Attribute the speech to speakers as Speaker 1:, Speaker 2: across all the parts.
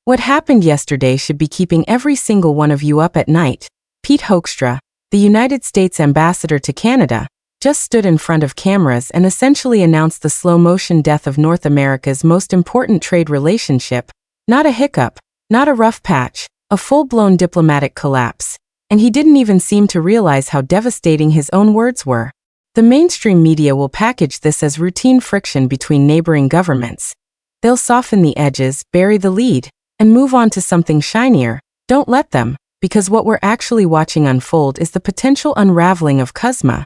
Speaker 1: What happened yesterday should be keeping every single one of you up at night. Pete Hoekstra, the United States Ambassador to Canada, just stood in front of cameras and essentially announced the slow-motion death of North America's most important trade relationship. Not a hiccup, not a rough patch, a full-blown diplomatic collapse. And he didn't even seem to realize how devastating his own words were. The mainstream media will package this as routine friction between neighboring governments. They'll soften the edges, bury the lead, and move on to something shinier. Don't let them, because what we're actually watching unfold is the potential unraveling of CUSMA,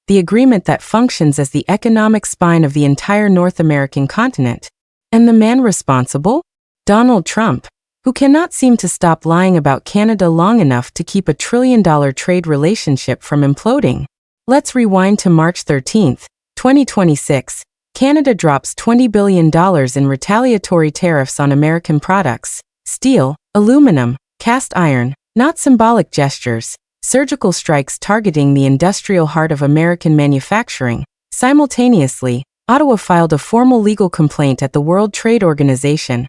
Speaker 1: the agreement that functions as the economic spine of the entire North American continent. And the man responsible? Donald Trump, who cannot seem to stop lying about Canada long enough to keep a $1 trillion trade relationship from imploding. Let's rewind to March 13, 2026. Canada drops $20 billion in retaliatory tariffs on American products. Steel, aluminum, cast iron, not symbolic gestures, surgical strikes targeting the industrial heart of American manufacturing. Simultaneously, Ottawa filed a formal legal complaint at the World Trade Organization,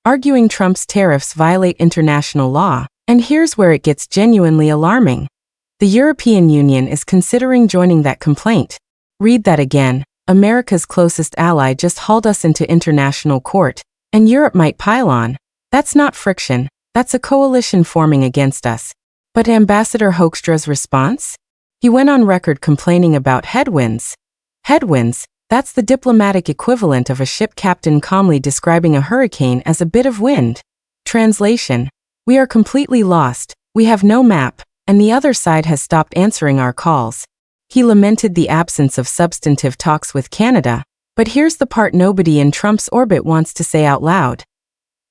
Speaker 1: arguing Trump's tariffs violate international law. And here's where it gets genuinely alarming. The European Union is considering joining that complaint. Read that again. America's closest ally just hauled us into international court, and Europe might pile on. That's not friction, that's a coalition forming against us. But Ambassador Hoekstra's response? He went on record complaining about headwinds. Headwinds, that's the diplomatic equivalent of a ship captain calmly describing a hurricane as a bit of wind. Translation: we are completely lost, we have no map, and the other side has stopped answering our calls. He lamented the absence of substantive talks with Canada, but here's the part nobody in Trump's orbit wants to say out loud.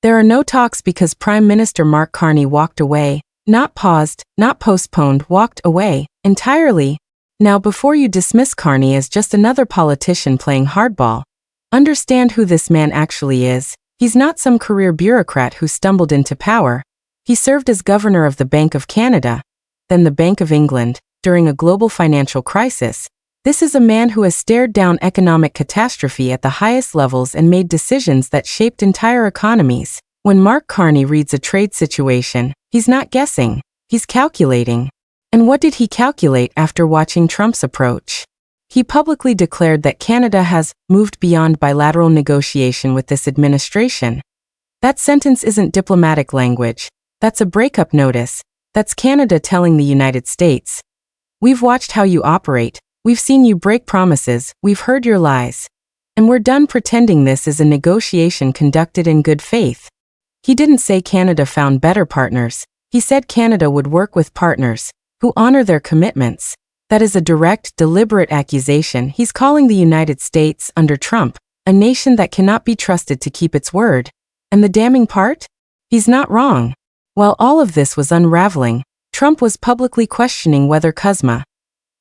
Speaker 1: There are no talks because Prime Minister Mark Carney walked away, not paused, not postponed, walked away, entirely. Now before you dismiss Carney as just another politician playing hardball, understand who this man actually is. He's not some career bureaucrat who stumbled into power. He served as governor of the Bank of Canada, then the Bank of England, during a global financial crisis. This is a man who has stared down economic catastrophe at the highest levels and made decisions that shaped entire economies. When Mark Carney reads a trade situation, he's not guessing, he's calculating. And what did he calculate after watching Trump's approach? He publicly declared that Canada has moved beyond bilateral negotiation with this administration. That sentence isn't diplomatic language. That's a breakup notice. That's Canada telling the United States, we've watched how you operate, we've seen you break promises, we've heard your lies. And we're done pretending this is a negotiation conducted in good faith. He didn't say Canada found better partners. He said Canada would work with partners who honor their commitments. That is a direct, deliberate accusation. He's calling the United States, under Trump, a nation that cannot be trusted to keep its word. And the damning part? He's not wrong. While all of this was unraveling, Trump was publicly questioning whether CUSMA,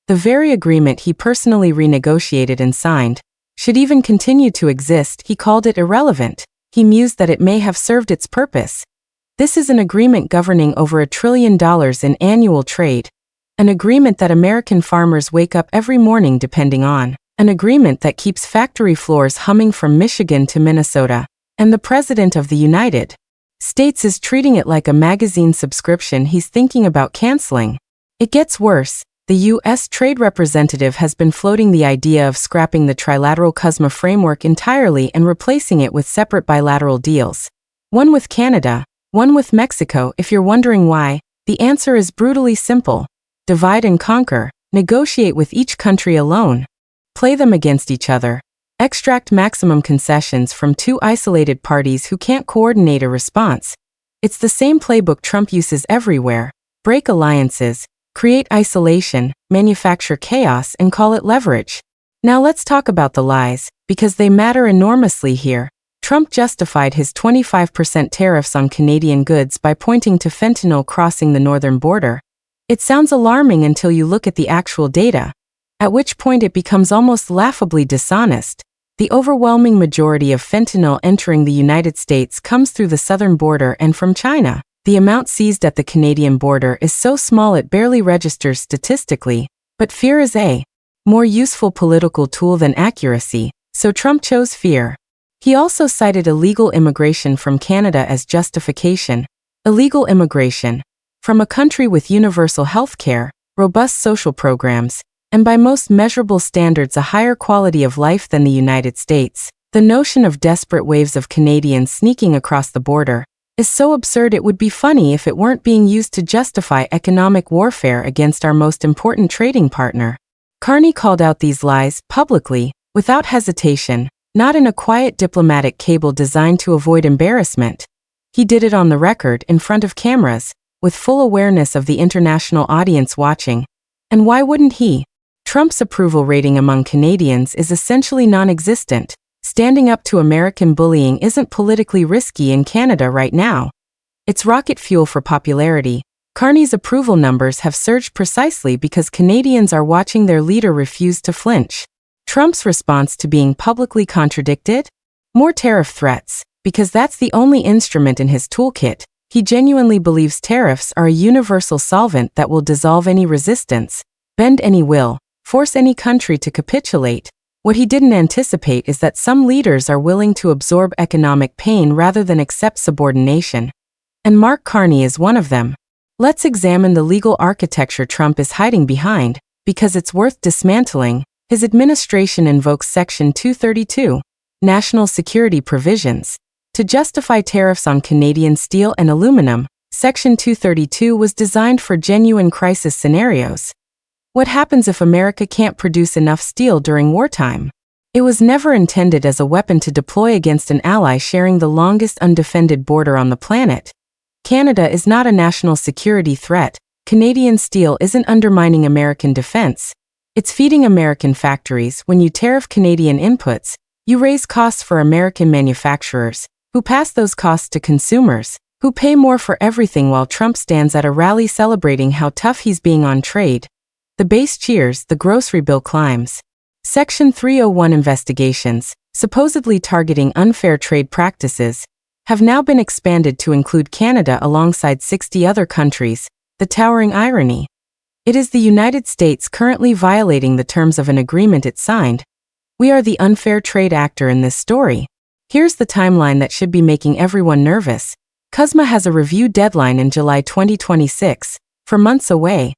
Speaker 1: the very agreement he personally renegotiated and signed, should even continue to exist. He called it irrelevant. He mused that it may have served its purpose. This is an agreement governing over $1 trillion in annual trade. An agreement that American farmers wake up every morning depending on. An agreement that keeps factory floors humming from Michigan to Minnesota. And the President of the United States is treating it like a magazine subscription he's thinking about canceling. It gets worse. The U.S. Trade Representative has been floating the idea of scrapping the trilateral CUSMA framework entirely and replacing it with separate bilateral deals. One with Canada, one with Mexico. If you're wondering why, the answer is brutally simple. Divide and conquer. Negotiate with each country alone. Play them against each other. Extract maximum concessions from two isolated parties who can't coordinate a response. It's the same playbook Trump uses everywhere. Break alliances, create isolation, manufacture chaos, and call it leverage. Now let's talk about the lies, because they matter enormously here. Trump justified his 25% tariffs on Canadian goods by pointing to fentanyl crossing the northern border. It sounds alarming until you look at the actual data, at which point it becomes almost laughably dishonest. The overwhelming majority of fentanyl entering the United States comes through the southern border and from China. The amount seized at the Canadian border is so small it barely registers statistically, but fear is a more useful political tool than accuracy, so Trump chose fear. He also cited illegal immigration from Canada as justification. Illegal immigration from a country with universal health care, robust social programs, and by most measurable standards a higher quality of life than the United States. The notion of desperate waves of Canadians sneaking across the border is so absurd it would be funny if it weren't being used to justify economic warfare against our most important trading partner. Carney called out these lies publicly, without hesitation, not in a quiet diplomatic cable designed to avoid embarrassment. He did it on the record in front of cameras, with full awareness of the international audience watching. And why wouldn't he? Trump's approval rating among Canadians is essentially non-existent. Standing up to American bullying isn't politically risky in Canada right now. It's rocket fuel for popularity. Carney's approval numbers have surged precisely because Canadians are watching their leader refuse to flinch. Trump's response to being publicly contradicted? More tariff threats, because that's the only instrument in his toolkit. He genuinely believes tariffs are a universal solvent that will dissolve any resistance, bend any will, force any country to capitulate. What he didn't anticipate is that some leaders are willing to absorb economic pain rather than accept subordination. And Mark Carney is one of them. Let's examine the legal architecture Trump is hiding behind, because it's worth dismantling. His administration invokes Section 232, National Security Provisions, to justify tariffs on Canadian steel and aluminum. Section 232 was designed for genuine crisis scenarios. What happens if America can't produce enough steel during wartime? It was never intended as a weapon to deploy against an ally sharing the longest undefended border on the planet. Canada is not a national security threat. Canadian steel isn't undermining American defense. It's feeding American factories. When you tariff Canadian inputs, you raise costs for American manufacturers, who pass those costs to consumers, who pay more for everything while Trump stands at a rally celebrating how tough he's being on trade. The base cheers, the grocery bill climbs. Section 301 investigations, supposedly targeting unfair trade practices, have now been expanded to include Canada alongside 60 other countries. The towering irony. It is the United States currently violating the terms of an agreement it signed. We are the unfair trade actor in this story. Here's the timeline that should be making everyone nervous. CUSMA has a review deadline in July 2026, 4 months away.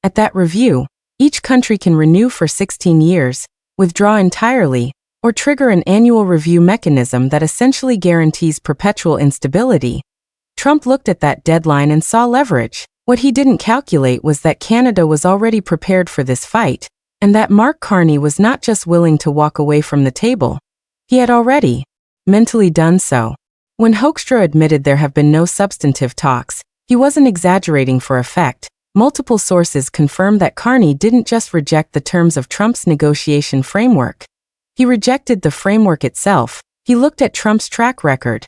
Speaker 1: At that review, each country can renew for 16 years, withdraw entirely, or trigger an annual review mechanism that essentially guarantees perpetual instability. Trump looked at that deadline and saw leverage. What he didn't calculate was that Canada was already prepared for this fight, and that Mark Carney was not just willing to walk away from the table. He had already mentally done so. When Hoekstra admitted there have been no substantive talks, he wasn't exaggerating for effect. Multiple sources confirmed that Carney didn't just reject the terms of Trump's negotiation framework. He rejected the framework itself. He looked at Trump's track record.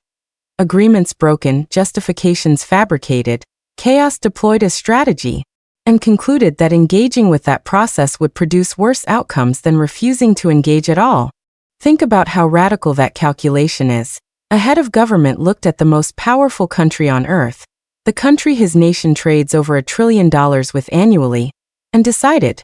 Speaker 1: Agreements broken, justifications fabricated, chaos deployed as strategy, and concluded that engaging with that process would produce worse outcomes than refusing to engage at all. Think about how radical that calculation is. A head of government looked at the most powerful country on earth, the country his nation trades over $1 trillion with annually, and decided,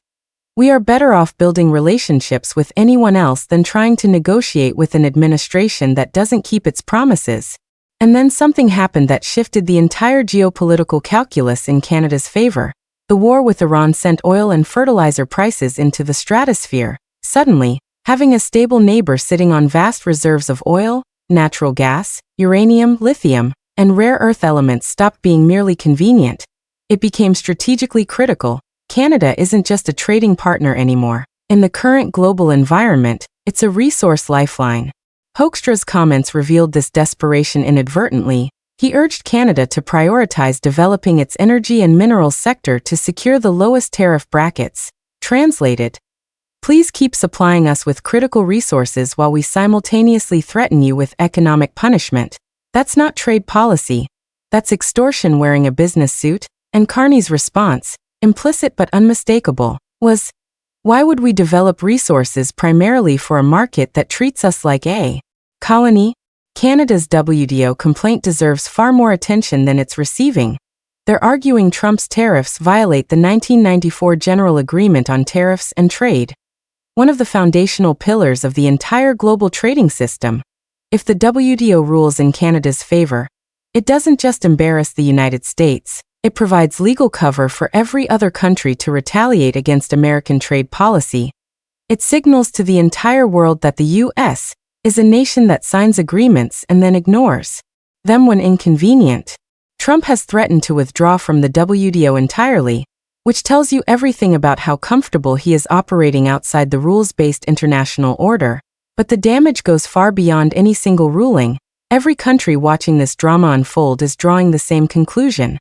Speaker 1: we are better off building relationships with anyone else than trying to negotiate with an administration that doesn't keep its promises. And then something happened that shifted the entire geopolitical calculus in Canada's favor. The war with Iran sent oil and fertilizer prices into the stratosphere. Suddenly, having a stable neighbor sitting on vast reserves of oil, natural gas, uranium, lithium, and rare earth elements stopped being merely convenient. It became strategically critical. Canada isn't just a trading partner anymore. In the current global environment, it's a resource lifeline. Hoekstra's comments revealed this desperation inadvertently. He urged Canada to prioritize developing its energy and minerals sector to secure the lowest tariff brackets. Translated: please keep supplying us with critical resources while we simultaneously threaten you with economic punishment. That's not trade policy. That's extortion wearing a business suit. And Carney's response, implicit but unmistakable, was, why would we develop resources primarily for a market that treats us like a colony? Canada's WTO complaint deserves far more attention than it's receiving. They're arguing Trump's tariffs violate the 1994 General Agreement on Tariffs and Trade, one of the foundational pillars of the entire global trading system. If the WTO rules in Canada's favor, it doesn't just embarrass the United States, it provides legal cover for every other country to retaliate against American trade policy. It signals to the entire world that the U.S. is a nation that signs agreements and then ignores them when inconvenient. Trump has threatened to withdraw from the WTO entirely, which tells you everything about how comfortable he is operating outside the rules-based international order. But the damage goes far beyond any single ruling. Every country watching this drama unfold is drawing the same conclusion.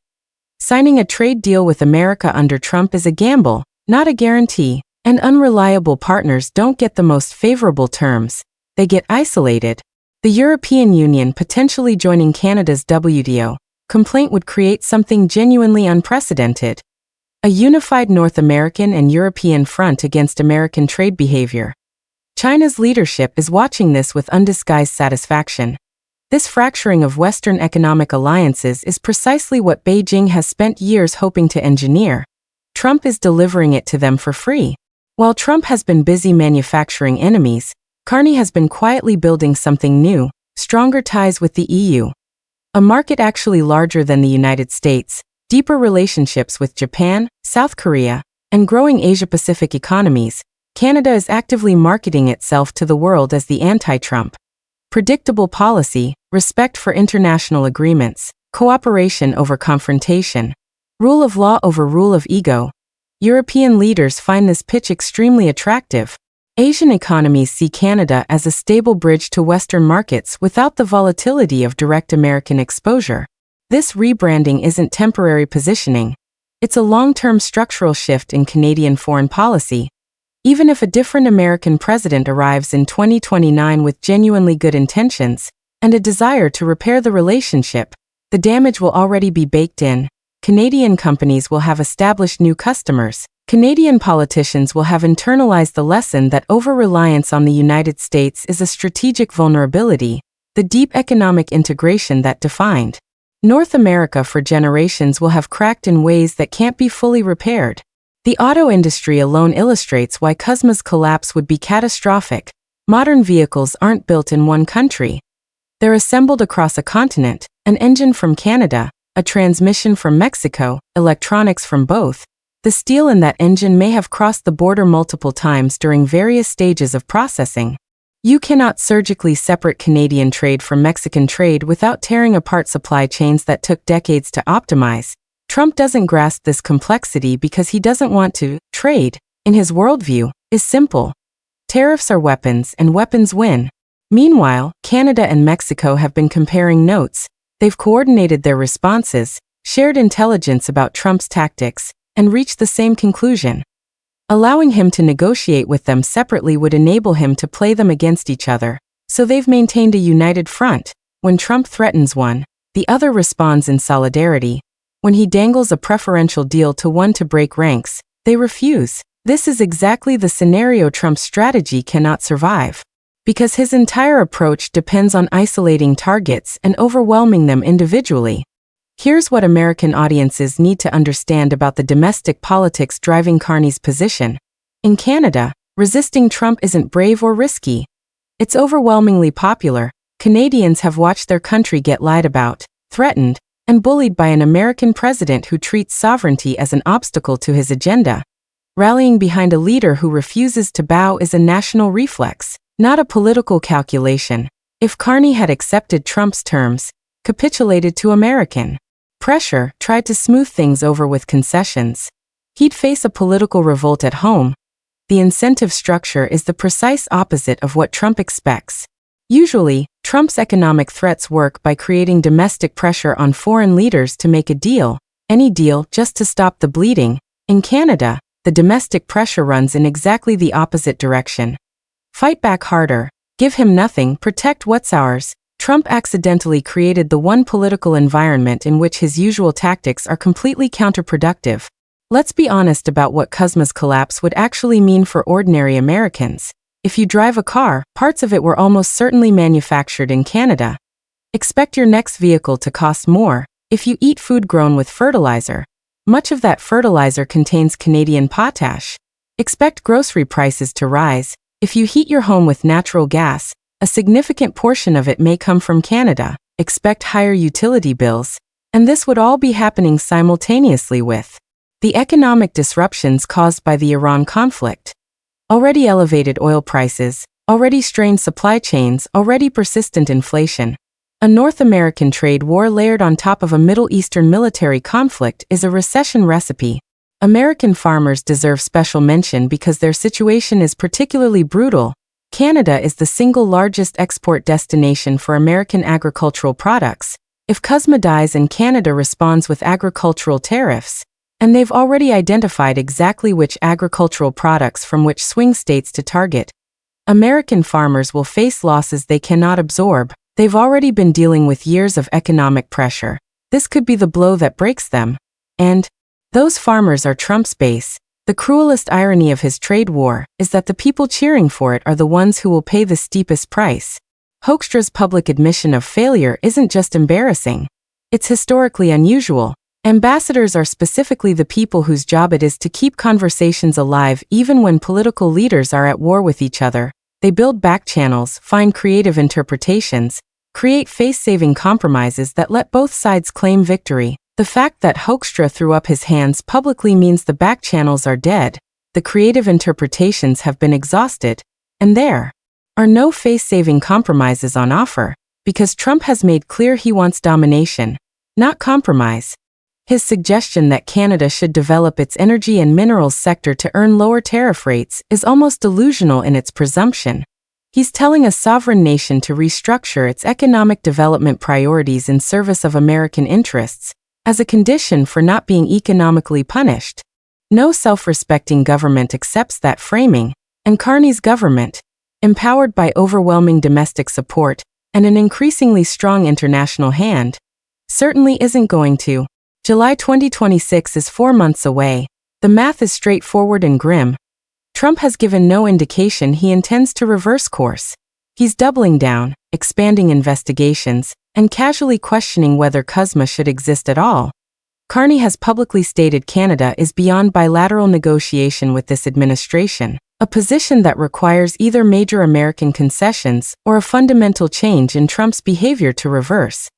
Speaker 1: Signing a trade deal with America under Trump is a gamble, not a guarantee, and unreliable partners don't get the most favorable terms, they get isolated. The European Union potentially joining Canada's WTO complaint would create something genuinely unprecedented. A unified North American and European front against American trade behavior. China's leadership is watching this with undisguised satisfaction. This fracturing of Western economic alliances is precisely what Beijing has spent years hoping to engineer. Trump is delivering it to them for free. While Trump has been busy manufacturing enemies, Carney has been quietly building something new, stronger ties with the EU. A market actually larger than the United States, deeper relationships with Japan, South Korea, and growing Asia-Pacific economies. Canada is actively marketing itself to the world as the anti-Trump. Predictable policy, respect for international agreements, cooperation over confrontation, rule of law over rule of ego. European leaders find this pitch extremely attractive. Asian economies see Canada as a stable bridge to Western markets without the volatility of direct American exposure. This rebranding isn't temporary positioning. It's a long-term structural shift in Canadian foreign policy. Even if a different American president arrives in 2029 with genuinely good intentions and a desire to repair the relationship, the damage will already be baked in. Canadian companies will have established new customers. Canadian politicians will have internalized the lesson that over-reliance on the United States is a strategic vulnerability, the deep economic integration that defined North America for generations will have cracked in ways that can't be fully repaired. The auto industry alone illustrates why CUSMA's collapse would be catastrophic. Modern vehicles aren't built in one country. They're assembled across a continent, an engine from Canada, a transmission from Mexico, electronics from both. The steel in that engine may have crossed the border multiple times during various stages of processing. You cannot surgically separate Canadian trade from Mexican trade without tearing apart supply chains that took decades to optimize. Trump doesn't grasp this complexity because he doesn't want to. Trade, in his worldview, is simple. Tariffs are weapons and weapons win. Meanwhile, Canada and Mexico have been comparing notes. They've coordinated their responses, shared intelligence about Trump's tactics, and reached the same conclusion. Allowing him to negotiate with them separately would enable him to play them against each other. So they've maintained a united front. When Trump threatens one, the other responds in solidarity. When he dangles a preferential deal to one to break ranks, they refuse. This is exactly the scenario Trump's strategy cannot survive. Because his entire approach depends on isolating targets and overwhelming them individually. Here's what American audiences need to understand about the domestic politics driving Carney's position. In Canada, resisting Trump isn't brave or risky. It's overwhelmingly popular. Canadians have watched their country get lied about, threatened, and bullied by an American president who treats sovereignty as an obstacle to his agenda. Rallying behind a leader who refuses to bow is a national reflex, not a political calculation. If Carney had accepted Trump's terms, capitulated to American pressure, tried to smooth things over with concessions, he'd face a political revolt at home. The incentive structure is the precise opposite of what Trump expects. Usually, Trump's economic threats work by creating domestic pressure on foreign leaders to make a deal, any deal, just to stop the bleeding. In Canada, the domestic pressure runs in exactly the opposite direction. Fight back harder, give him nothing, protect what's ours. Trump accidentally created the one political environment in which his usual tactics are completely counterproductive. Let's be honest about what CUSMA's collapse would actually mean for ordinary Americans. If you drive a car, parts of it were almost certainly manufactured in Canada. Expect your next vehicle to cost more. If you eat food grown with fertilizer, much of that fertilizer contains Canadian potash. Expect grocery prices to rise. If you heat your home with natural gas, A significant portion of it may come from Canada. Expect higher utility bills, and this would all be happening simultaneously with the economic disruptions caused by the Iran conflict. Already elevated oil prices, already strained supply chains, already persistent inflation. A North American trade war layered on top of a Middle Eastern military conflict is a recession recipe. American farmers deserve special mention because their situation is particularly brutal. Canada is the single largest export destination for American agricultural products. If CUSMA dies and Canada responds with agricultural tariffs, and they've already identified exactly which agricultural products from which swing states to target, American farmers will face losses they cannot absorb. They've already been dealing with years of economic pressure. This could be the blow that breaks them. And those farmers are Trump's base. The cruelest irony of his trade war is that the people cheering for it are the ones who will pay the steepest price. Hoekstra's public admission of failure isn't just embarrassing. It's historically unusual. Ambassadors are specifically the people whose job it is to keep conversations alive even when political leaders are at war with each other. They build back channels, find creative interpretations, create face-saving compromises that let both sides claim victory. The fact that Hoekstra threw up his hands publicly means the back channels are dead, the creative interpretations have been exhausted, and there are no face-saving compromises on offer, because Trump has made clear he wants domination, not compromise. His suggestion that Canada should develop its energy and minerals sector to earn lower tariff rates is almost delusional in its presumption. He's telling a sovereign nation to restructure its economic development priorities in service of American interests, as a condition for not being economically punished. No self-respecting government accepts that framing, and Carney's government, empowered by overwhelming domestic support and an increasingly strong international hand, certainly isn't going to. July 2026 is 4 months away. The math is straightforward and grim. Trump has given no indication he intends to reverse course. He's doubling down, expanding investigations, and casually questioning whether CUSMA should exist at all. Carney has publicly stated Canada is beyond bilateral negotiation with this administration, a position that requires either major American concessions or a fundamental change in Trump's behavior to reverse.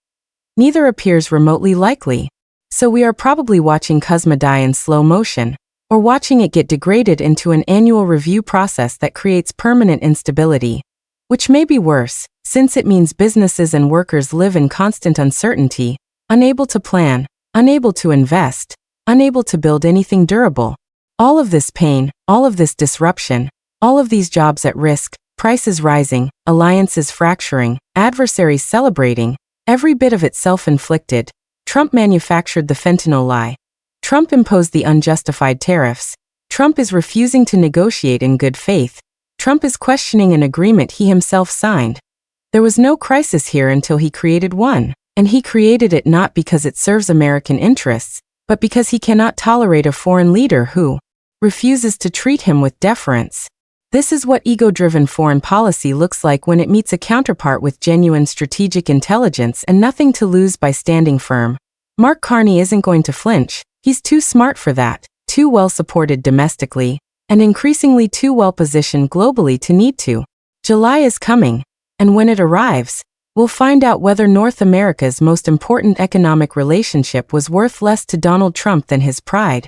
Speaker 1: Neither appears remotely likely. So we are probably watching CUSMA die in slow motion, or watching it get degraded into an annual review process that creates permanent instability. Which may be worse, since it means businesses and workers live in constant uncertainty, unable to plan, unable to invest, unable to build anything durable. All of this pain, all of this disruption, all of these jobs at risk, prices rising, alliances fracturing, adversaries celebrating, every bit of it self-inflicted. Trump manufactured the fentanyl lie. Trump imposed the unjustified tariffs. Trump is refusing to negotiate in good faith. Trump is questioning an agreement he himself signed. There was no crisis here until he created one, and he created it not because it serves American interests, but because he cannot tolerate a foreign leader who refuses to treat him with deference. This is what ego-driven foreign policy looks like when it meets a counterpart with genuine strategic intelligence and nothing to lose by standing firm. Mark Carney isn't going to flinch. He's too smart for that, too well-supported domestically, and increasingly too well-positioned globally to need to. July is coming, and when it arrives, we'll find out whether North America's most important economic relationship was worth less to Donald Trump than his pride.